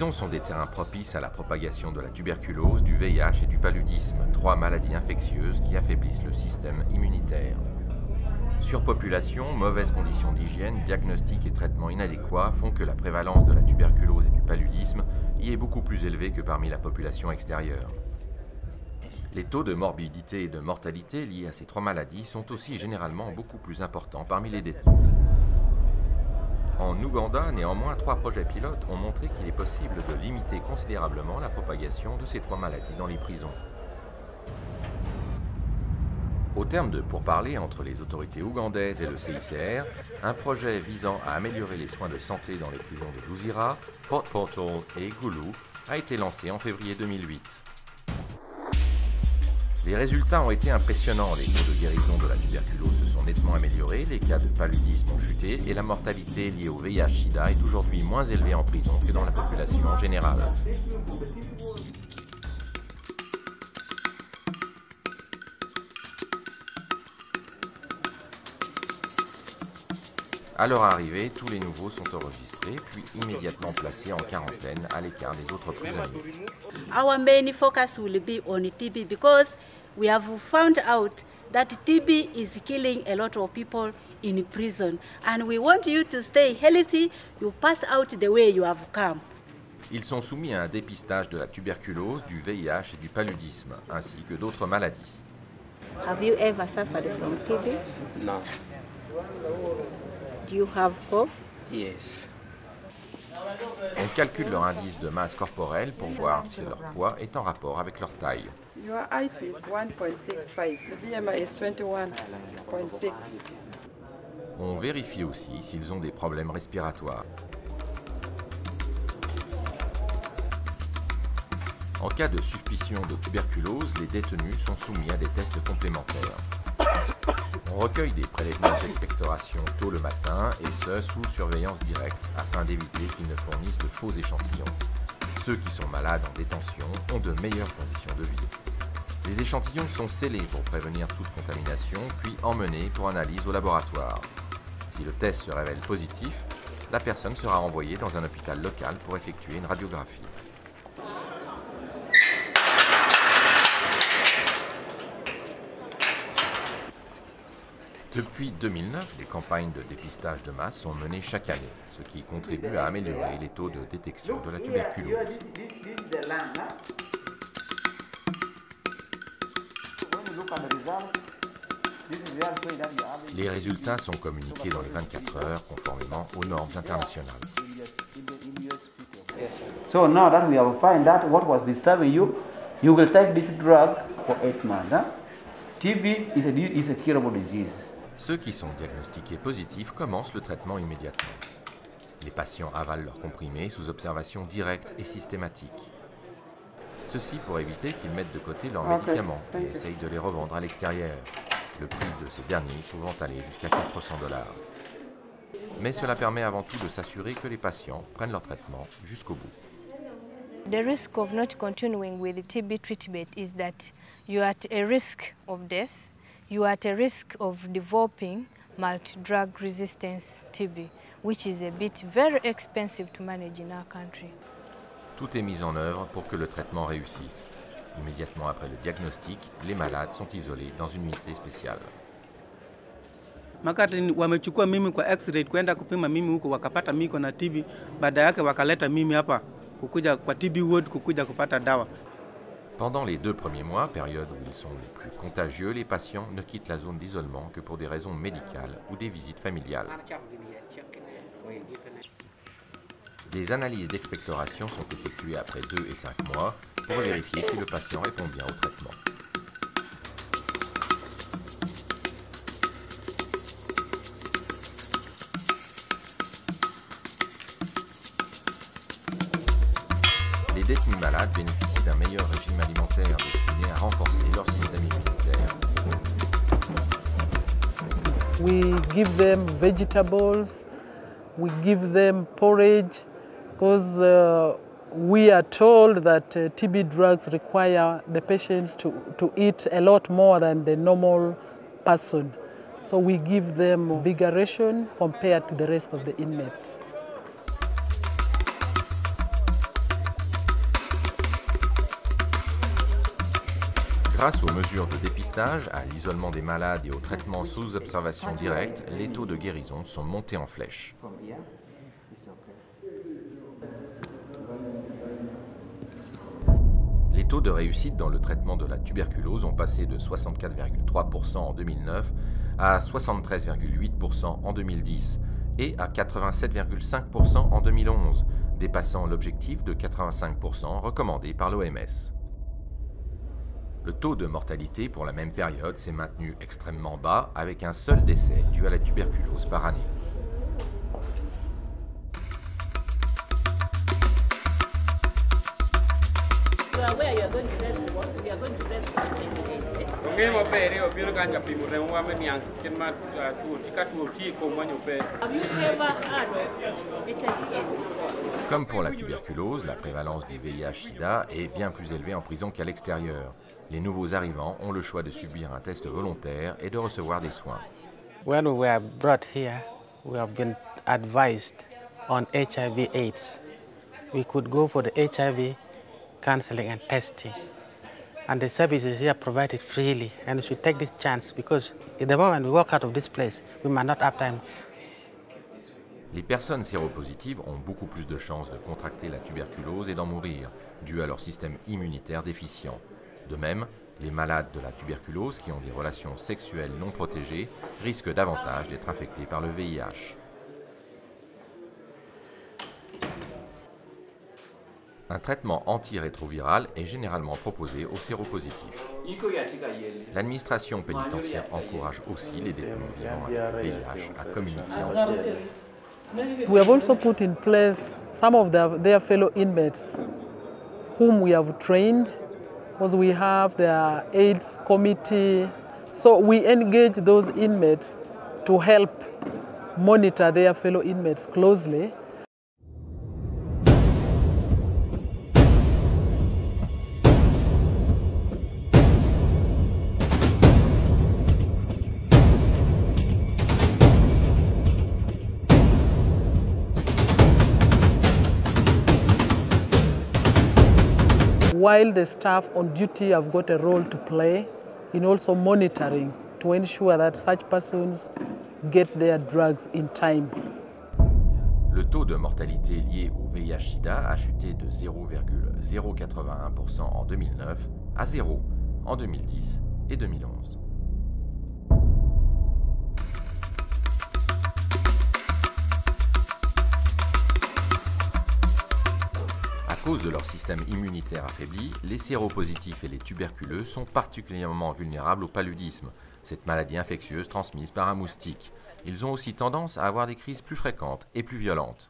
prisons sont des terrains propices à la propagation de la tuberculose, du VIH et du paludisme, 3 maladies infectieuses qui affaiblissent le système immunitaire. Surpopulation, mauvaises conditions d'hygiène, diagnostics et traitements inadéquats font que la prévalence de la tuberculose et du paludisme y est beaucoup plus élevée que parmi la population extérieure. Les taux de morbidité et de mortalité liés à ces 3 maladies sont aussi généralement beaucoup plus importants parmi les détenus. En Ouganda, néanmoins, 3 projets pilotes ont montré qu'il est possible de limiter considérablement la propagation de ces 3 maladies dans les prisons. Au terme de pourparlers entre les autorités ougandaises et le CICR, un projet visant à améliorer les soins de santé dans les prisons de Luzira, Port Portal et Gulu a été lancé en février 2008. Les résultats ont été impressionnants, les taux de guérison de la tuberculose se sont nettement améliorés, les cas de paludisme ont chuté et la mortalité liée au VIH-Sida est aujourd'hui moins élevée en prison que dans la population en général. À leur arrivée, tous les nouveaux sont enregistrés, puis immédiatement placés en quarantaine à l'écart des autres prisonniers. Our main focus will be on TB because we have found out that TB is killing a lot of people in prison. And we want you to stay healthy, you pass out the way you have come. Ils sont soumis à un dépistage de la tuberculose, du VIH et du paludisme, ainsi que d'autres maladies. Have you ever suffered from TB? No. Do you have cough? Yes. On calcule leur indice de masse corporelle pour voir si leur poids est en rapport avec leur taille. Your height is 1.65. The BMI is 21.6. On vérifie aussi s'ils ont des problèmes respiratoires. En cas de suspicion de tuberculose, les détenus sont soumis à des tests complémentaires. On recueille des prélèvements d'expectoration tôt le matin, et ce, sous surveillance directe, afin d'éviter qu'ils ne fournissent de faux échantillons. Ceux qui sont malades en détention ont de meilleures conditions de vie. Les échantillons sont scellés pour prévenir toute contamination, puis emmenés pour analyse au laboratoire. Si le test se révèle positif, la personne sera envoyée dans un hôpital local pour effectuer une radiographie. Depuis 2009, les campagnes de dépistage de masse sont menées chaque année, ce qui contribue à améliorer les taux de détection de la tuberculose. Les résultats sont communiqués dans les 24 heures conformément aux normes internationales. So now that we have found out what was disturbing you, you will take this drug for 8 months. TB is a curable disease. Ceux qui sont diagnostiqués positifs commencent le traitement immédiatement. Les patients avalent leurs comprimés sous observation directe et systématique. Ceci pour éviter qu'ils mettent de côté leurs médicaments et essayent de les revendre à l'extérieur, le prix de ces derniers pouvant aller jusqu'à $400. Mais cela permet avant tout de s'assurer que les patients prennent leur traitement jusqu'au bout. The risk of not continuing with the TB treatment is that you are at a risk of death, you are at a risk of developing multi-drug resistance TB, which is a bit very expensive to manage in our country. Tout est mis en œuvre pour que le traitement réussisse. Immédiatement après le diagnostic, les malades sont isolés dans une unité spéciale. Makati wamechukua mimi kwa x-ray kwenda kupima mimi huko wakapata mimi na TB, baada yake wakaleta mimi hapa kukuja kwa TB ward kukuja kupata dawa. Pendant les 2 premiers mois, période où ils sont les plus contagieux, les patients ne quittent la zone d'isolement que pour des raisons médicales ou des visites familiales. Des analyses d'expectoration sont effectuées après 2 et 5 mois pour vérifier si le patient répond bien au traitement. Les détenus malades bénéficient d'un meilleur régime alimentaire destiné à renforcer leur système immunitaire. We give them vegetables, we give them porridge, because we are told that TB drugs require the patients to eat a lot more than the normal person. So we give them a bigger ration compared to the rest of the inmates. Grâce aux mesures de dépistage, à l'isolement des malades et aux traitements sous observation directe, les taux de guérison sont montés en flèche. Les taux de réussite dans le traitement de la tuberculose ont passé de 64,3% en 2009 à 73,8% en 2010 et à 87,5% en 2011, dépassant l'objectif de 85% recommandé par l'OMS. Le taux de mortalité pour la même période s'est maintenu extrêmement bas, avec un seul décès dû à la tuberculose par année. Comme pour la tuberculose, la prévalence du VIH/SIDA est bien plus élevée en prison qu'à l'extérieur. Les nouveaux arrivants ont le choix de subir un test volontaire et de recevoir des soins. When we were brought here, we have been advised on HIV/AIDS. We could go for the HIV counseling and testing. And the services here provided freely, and we should take this chance because at the moment we walk out of this place, we might not have time. Les personnes séropositives ont beaucoup plus de chances de contracter la tuberculose et d'en mourir, dû à leur système immunitaire déficient. De même, les malades de la tuberculose qui ont des relations sexuelles non protégées risquent davantage d'être infectés par le VIH. Un traitement antirétroviral est généralement proposé aux séropositifs. L'administration pénitentiaire encourage aussi les détenus vivant avec le VIH à communiquer entre eux. We have also put in place some of their fellow inmates whom we have trained, because we have their AIDS committee. So we engage those inmates to help monitor their fellow inmates closely. While the staff on duty have got a role to play in also monitoring to ensure that such persons get their drugs in time. Le taux de mortalité lié au VIH/SIDA a chuté de 0,081% en 2009 à 0 en 2010 et 2011. À cause de leur système immunitaire affaibli, les séropositifs et les tuberculeux sont particulièrement vulnérables au paludisme, cette maladie infectieuse transmise par un moustique. Ils ont aussi tendance à avoir des crises plus fréquentes et plus violentes.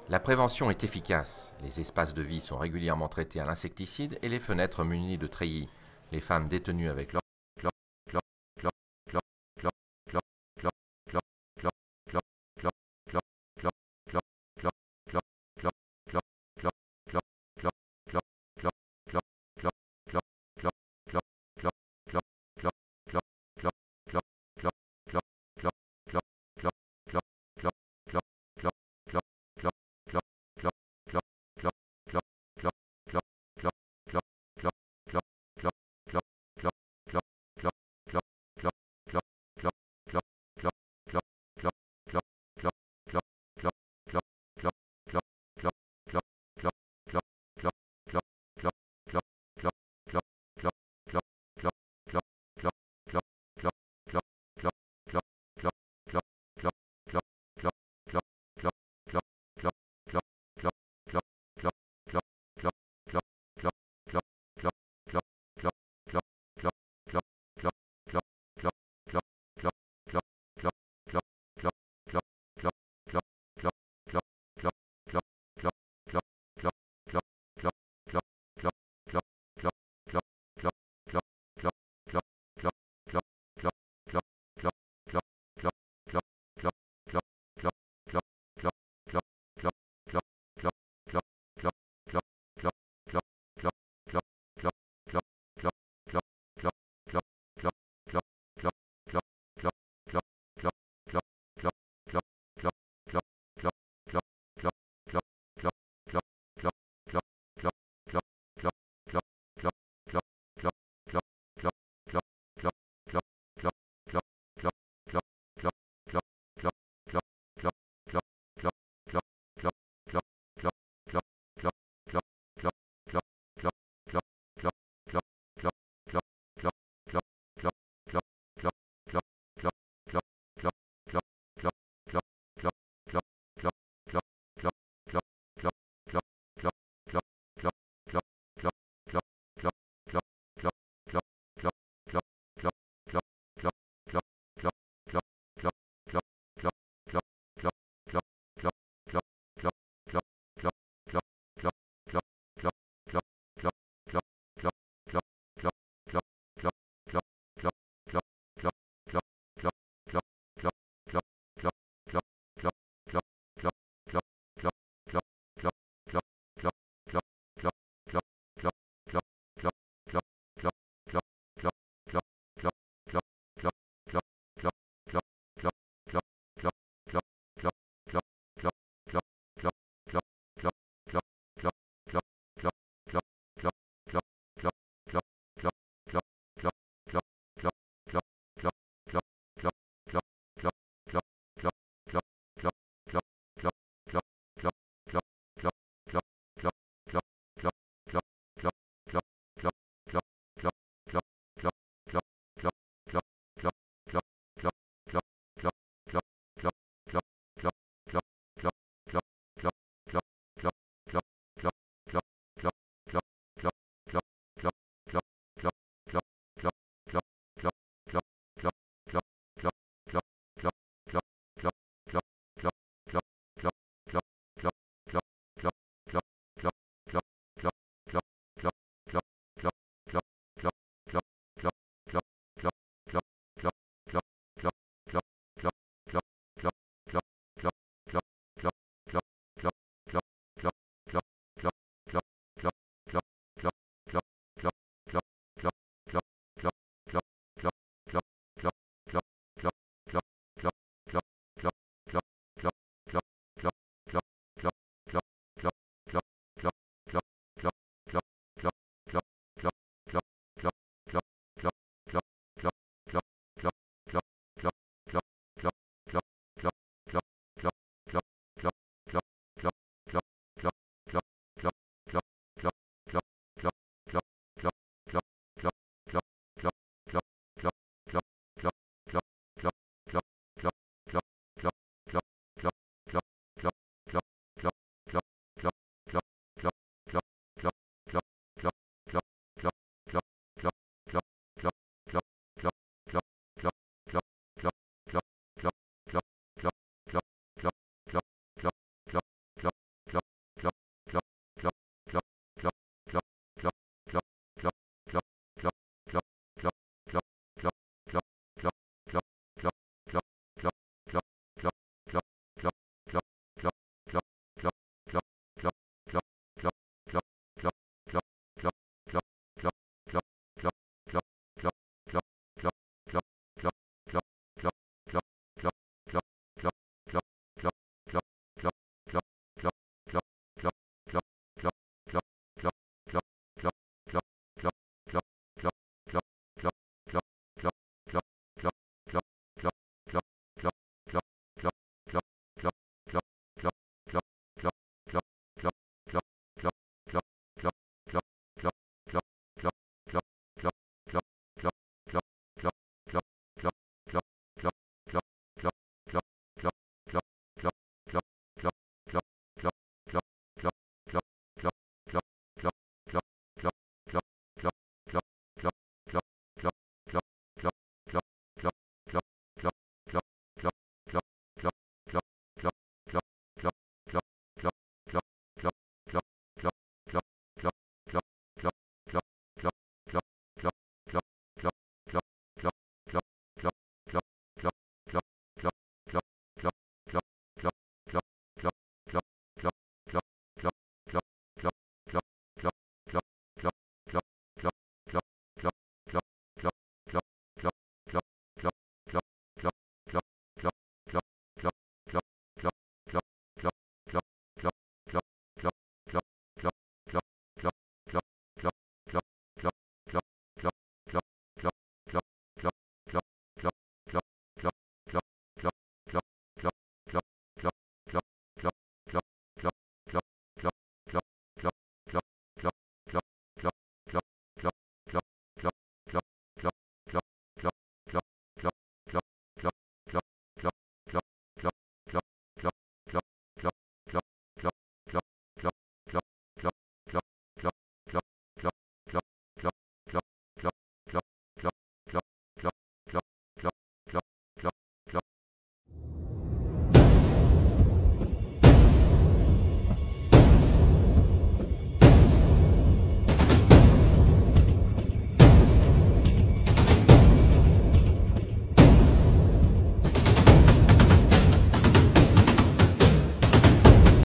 La prévention est efficace. Les espaces de vie sont régulièrement traités à l'insecticide et les fenêtres munies de treillis. Les femmes détenues avec leur